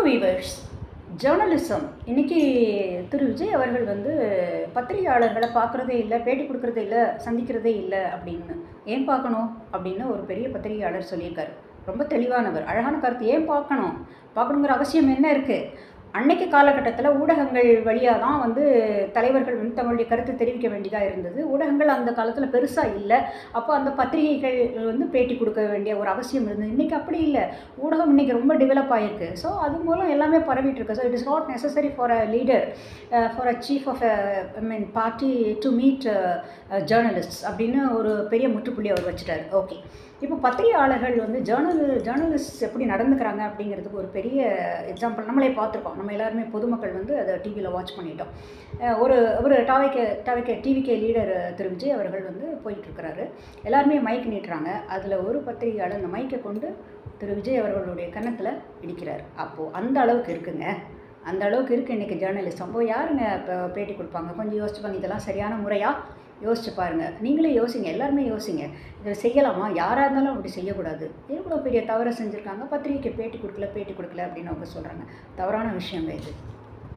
வணக்கம் viewers. Journalism இன்னைக்கு திரு விஜய் அவர்கள் வந்து பத்திரிகையாளர்களை பார்க்குறதே இல்லை, பேட்டி கொடுக்குறதே இல்லை, சந்திக்கிறதே இல்லை அப்படின்னு. ஏன் பார்க்கணும் அப்படின்னு ஒரு பெரிய பத்திரிகையாளர் சொல்லியிருக்காரு. ரொம்ப தெளிவானவர், அழகான கருத்து. ஏன் பார்க்கணுங்கிற அவசியம் என்ன இருக்குது? அன்னைக்கு காலகட்டத்தில் ஊடகங்கள் வழியாக தான் வந்து தலைவர்கள் வந்து தங்களுடைய கருத்து தெரிவிக்க வேண்டியதாக இருந்தது. ஊடகங்கள் அந்த காலத்தில் பெருசாக இல்லை. அப்போ அந்த பத்திரிகைகள் வந்து பேட்டி கொடுக்க வேண்டிய ஒரு அவசியம் இருந்தது. இன்றைக்கி அப்படி இல்லை. ஊடகம் இன்றைக்கி ரொம்ப டெவலப் ஆகிருக்கு. ஸோ அது மூலம் எல்லாமே பரவிட்டு இருக்கு. So it is not necessary for a leader, for a chief of party to meet journalists அப்படின்னு ஒரு பெரிய முற்றுப்புள்ளி அவர் வச்சுட்டார். ஓகே, இப்போ பத்திரிகையாளர்கள் வந்து ஜேர்னலிஸ்ட் எப்படி நடந்துக்கிறாங்க அப்படிங்கிறதுக்கு ஒரு பெரிய எக்ஸாம்பிள் நம்மளே பார்த்துருக்கோம். நம்ம எல்லாருமே பொதுமக்கள் வந்து அதை டிவியில் வாட்ச் பண்ணிட்டோம். ஒரு டிவிகே லீடர் திரு விஜய் அவர்கள் வந்து போயிட்டுருக்கிறாரு. எல்லாருமே மைக் நீட்டுறாங்க. அதில் ஒரு பத்திரிகையாளர் அந்த மைக்கை கொண்டு திரு விஜய் அவர்களுடைய கன்னத்தில் இடிக்கிறார். அப்போது அந்த அளவுக்கு இருக்குங்க, அந்த அளவுக்கு இருக்குது இன்றைக்கி ஜேர்னலிஸ்ட். அப்போ யாருங்க இப்போ பேட்டி கொடுப்பாங்க? கொஞ்சம் யோசிச்சு பாருங்க. இதெல்லாம் சரியான முறையாக யோசிச்சு பாருங்கள். நீங்களே யோசிங்க, எல்லாருமே யோசிங்க. இதை செய்யலாமா? யாராக இருந்தாலும் அப்படி செய்யக்கூடாது. எவ்வளோ பெரிய தவறை செஞ்சுருக்காங்க. பத்திரிகைக்கு பேட்டி கொடுக்கல அப்படின்னு அவங்க சொல்கிறாங்க. தவறான விஷயங்க இது.